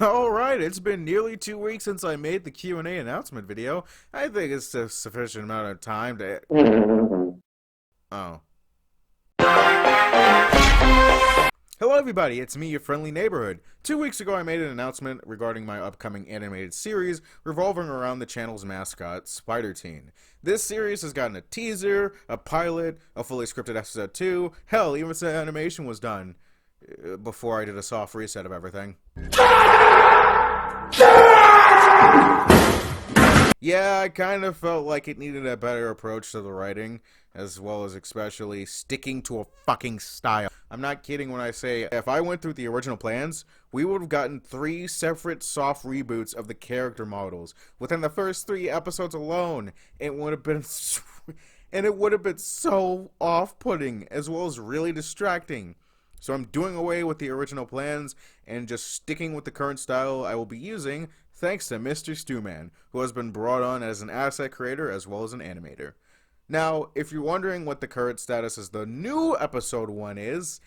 Alright, it's been nearly 2 weeks since I made the Q&A announcement video. I think it's a sufficient amount of time to... Oh. Hello everybody, it's me, your friendly neighborhood. 2 weeks ago I made an announcement regarding my upcoming animated series revolving around the channel's mascot, SpiderTeen. This series has gotten a teaser, a pilot, a fully scripted episode 2, hell, even some animation was done. Before I did a soft reset of everything. Yeah, I kind of felt like it needed a better approach to the writing, as well as especially sticking to a fucking style. I'm not kidding when I say if I went through the original plans, we would have gotten 3 separate soft reboots of the character models within the first 3 episodes alone. It would have been and it would have been so off-putting as well as really distracting. So I'm doing away with the original plans and just sticking with the current style I will be using thanks to Mr. Stewman, who has been brought on as an asset creator as well as an animator. Now, if you're wondering what the current status of the new episode 1 is,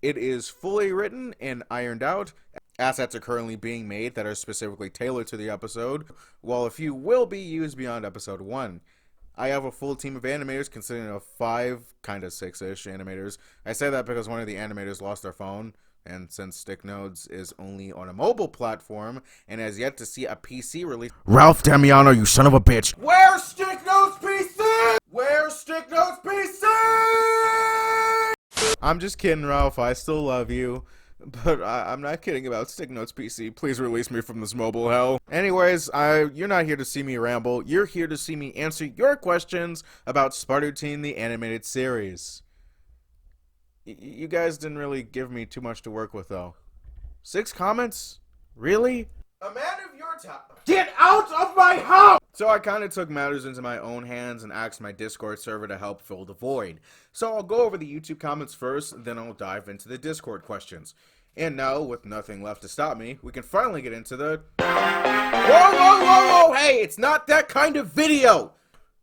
it is fully written and ironed out. Assets are currently being made that are specifically tailored to the episode, while a few will be used beyond episode 1. I have a full team of animators consisting of 5, kind of 6-ish animators. I say that because one of the animators lost their phone, and since StickNotes is only on a mobile platform and has yet to see a PC release. Ralph Damiano, you son of a bitch! Where's StickNotes PC? Where's StickNotes PC? I'm just kidding, Ralph. I still love you. But I'm not kidding about StickNotes PC. Please release me from this mobile hell. Anyways, you're not here to see me ramble. You're here to see me answer your questions about SpiderTeen, the animated series. You guys didn't really give me too much to work with, though. 6 comments? Really? A man of your time. Get out of my house! So I kind of took matters into my own hands and asked my Discord server to help fill the void. So I'll go over the YouTube comments first, then I'll dive into the Discord questions. And now, with nothing left to stop me, we can finally get into the... Whoa, whoa, whoa, whoa, hey, it's not that kind of video!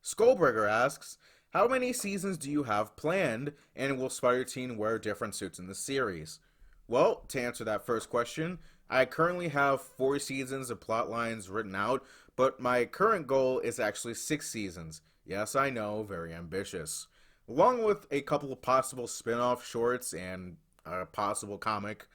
Skullburger asks, how many seasons do you have planned, and will SpiderTeen wear different suits in the series? Well, to answer that first question, I currently have 4 seasons of plot lines written out, but my current goal is actually 6 seasons. Yes, I know, very ambitious. Along with a couple of possible spin-off shorts and a possible comic.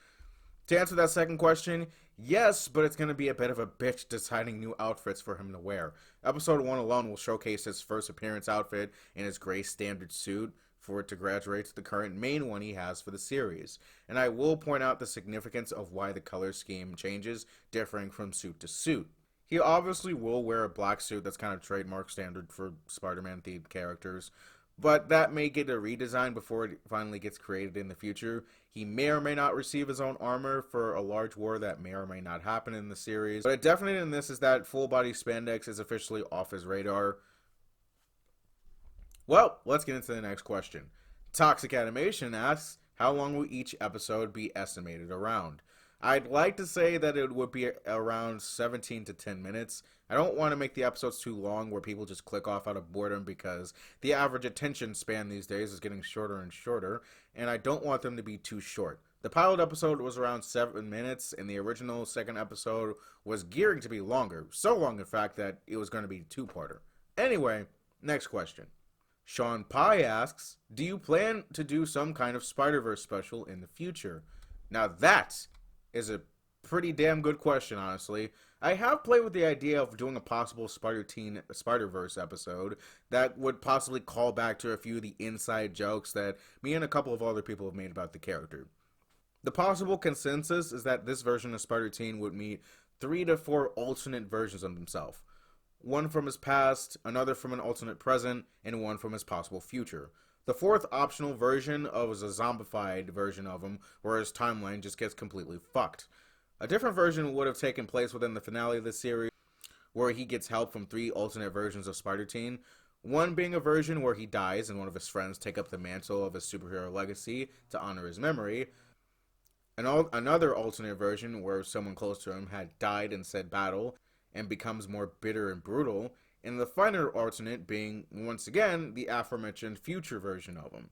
To answer that second question, yes, but it's going to be a bit of a bitch deciding new outfits for him to wear. Episode 1 alone will showcase his first appearance outfit in his gray standard suit for it to graduate to the current main one he has for the series. And I will point out the significance of why the color scheme changes, differing from suit to suit. He obviously will wear a black suit that's kind of trademark standard for Spider-Man themed characters, but that may get a redesign before it finally gets created in the future. He may or may not receive his own armor for a large war that may or may not happen in the series. But a definite in this is that full body spandex is officially off his radar. Well, let's get into the next question. Toxic Animation asks, how long will each episode be estimated around? I'd like to say that it would be around 17 to 10 minutes. I don't want to make the episodes too long where people just click off out of boredom because the average attention span these days is getting shorter and shorter, and I don't want them to be too short. The pilot episode was around 7 minutes, and the original second episode was gearing to be longer. So long, in fact, that it was going to be a 2-parter. Anyway, next question. Sean Pye asks, do you plan to do some kind of Spider-Verse special in the future? Now that is a pretty damn good question, honestly. I have played with the idea of doing a possible SpiderTeen Spider-Verse episode that would possibly call back to a few of the inside jokes that me and a couple of other people have made about the character. The possible consensus is that this version of SpiderTeen would meet 3 to 4 alternate versions of himself. One from his past, another from an alternate present, and one from his possible future. The 4th optional version is a zombified version of him, where his timeline just gets completely fucked. A different version would have taken place within the finale of the series, where he gets help from 3 alternate versions of SpiderTeen. One being a version where he dies and one of his friends take up the mantle of his superhero legacy to honor his memory. Another alternate version where someone close to him had died in said battle and becomes more bitter and brutal, and the final alternate being, once again, the aforementioned future version of him.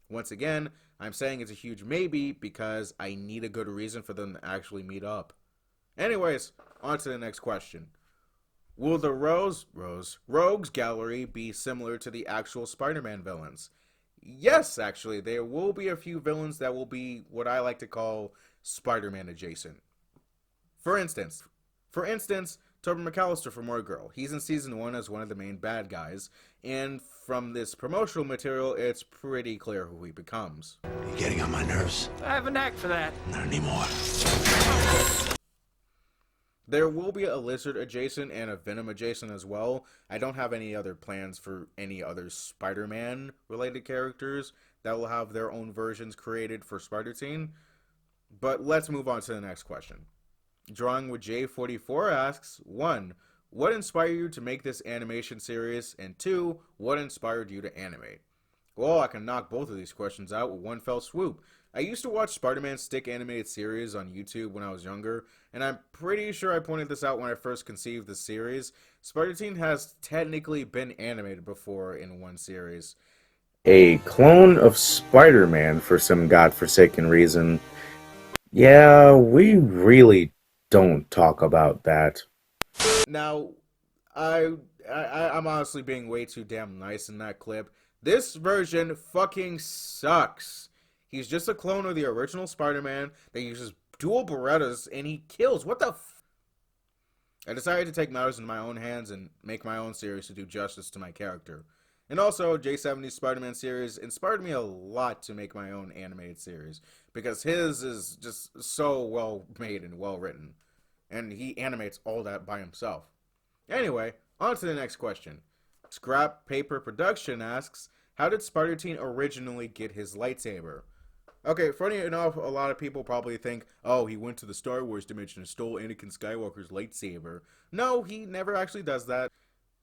Once again, I'm saying it's a huge maybe because I need a good reason for them to actually meet up. Anyways, on to the next question. Will the Rogues Gallery be similar to the actual Spider-Man villains? Yes, actually, there will be a few villains that will be what I like to call Spider-Man adjacent. For instance, Tobey McAllister from War Girl. He's in season 1 as one of the main bad guys, and from this promotional material, it's pretty clear who he becomes. You're getting on my nerves. I have a knack for that. Not anymore. There will be a Lizard adjacent and a Venom adjacent as well. I don't have any other plans for any other Spider-Man related characters that will have their own versions created for SpiderTeen. But let's move on to the next question. Drawing with J44 asks, 1. What inspired you to make this animation series? And 2. What inspired you to animate? Well, I can knock both of these questions out with one fell swoop. I used to watch Spider-Man stick animated series on YouTube when I was younger, and I'm pretty sure I pointed this out when I first conceived the series. SpiderTeen has technically been animated before in one series. A clone of Spider-Man for some godforsaken reason. Yeah, we really don't talk about that. Now, I'm honestly being way too damn nice in that clip. This version fucking sucks. He's just a clone of the original Spider-Man that uses dual Berettas, and he kills. What the f... I decided to take matters into my own hands and make my own series to do justice to my character. And also, J70's Spider-Man series inspired me a lot to make my own animated series, because his is just so well made and well written. And he animates all that by himself. Anyway, on to the next question. Scrap Paper Production asks, how did SpiderTeen originally get his lightsaber? Okay, funny enough, a lot of people probably think, oh, he went to the Star Wars dimension and stole Anakin Skywalker's lightsaber. No, he never actually does that.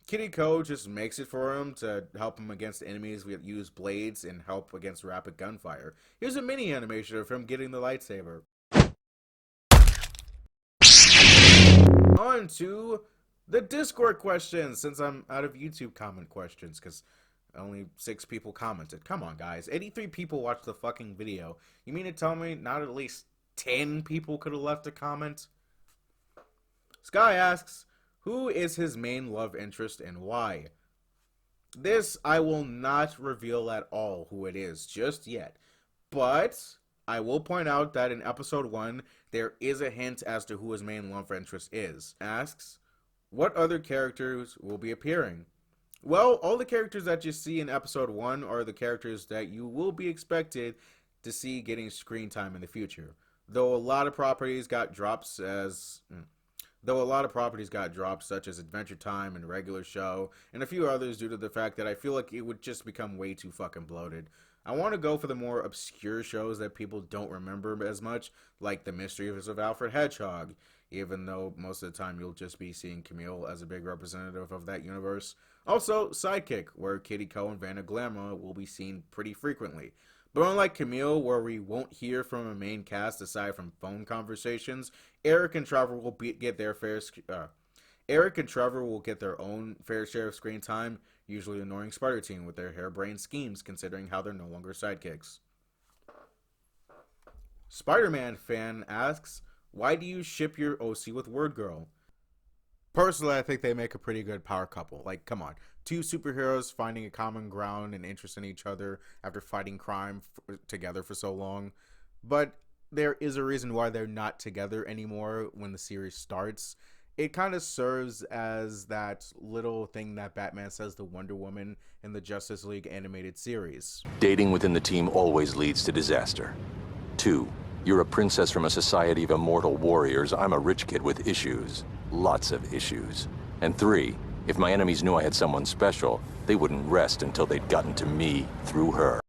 Kitty Ko just makes it for him to help him against enemies that use blades and help against rapid gunfire. Here's a mini animation of him getting the lightsaber. On to the Discord questions, since I'm out of YouTube comment questions, because only 6 people commented. Come on, guys. 83 people watched the fucking video. You mean to tell me not at least 10 people could have left a comment? Sky asks, who is his main love interest and why? This I will not reveal at all who it is just yet. But I will point out that in episode 1, there is a hint as to who his main love interest is. Asks, what other characters will be appearing? Well, all the characters that you see in episode 1 are the characters that you will be expected to see getting screen time in the future. Though a lot of properties got dropped such as Adventure Time and Regular Show, and a few others due to the fact that I feel like it would just become way too fucking bloated. I want to go for the more obscure shows that people don't remember as much, like The Mysteries of Alfred Hedgehog, even though most of the time you'll just be seeing Camille as a big representative of that universe. Also, Sidekick, where Kitty Ko and Vanna Glamour will be seen pretty frequently. But unlike Camille, where we won't hear from a main cast aside from phone conversations, Eric and Trevor will get their own fair share of screen time, usually annoying SpiderTeen with their harebrained schemes, considering how they're no longer sidekicks. Spider-Man fan asks, why do you ship your OC with Word Girl? Personally, I think they make a pretty good power couple. Like, come on. 2 superheroes finding a common ground and interest in each other after fighting crime together for so long. But there is a reason why they're not together anymore when the series starts. It kind of serves as that little thing that Batman says to Wonder Woman in the Justice League animated series. Dating within the team always leads to disaster. 2, you're a princess from a society of immortal warriors. I'm a rich kid with issues. Lots of issues. And 3, if my enemies knew I had someone special, they wouldn't rest until they'd gotten to me through her.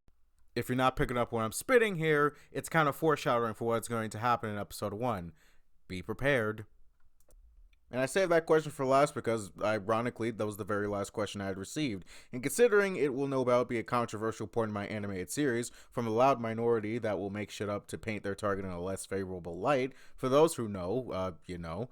If you're not picking up what I'm spitting here, it's kind of foreshadowing for what's going to happen in episode 1. Be prepared. And I saved that question for last because, ironically, that was the very last question I had received. And considering it will no doubt be a controversial point in my animated series from a loud minority that will make shit up to paint their target in a less favorable light, for those who know, you know.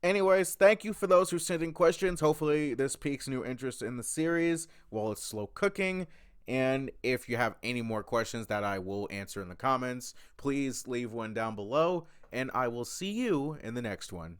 Anyways, thank you for those who sent in questions. Hopefully this piques new interest in the series while it's slow cooking. And if you have any more questions that I will answer in the comments, please leave one down below. and I will see you in the next one.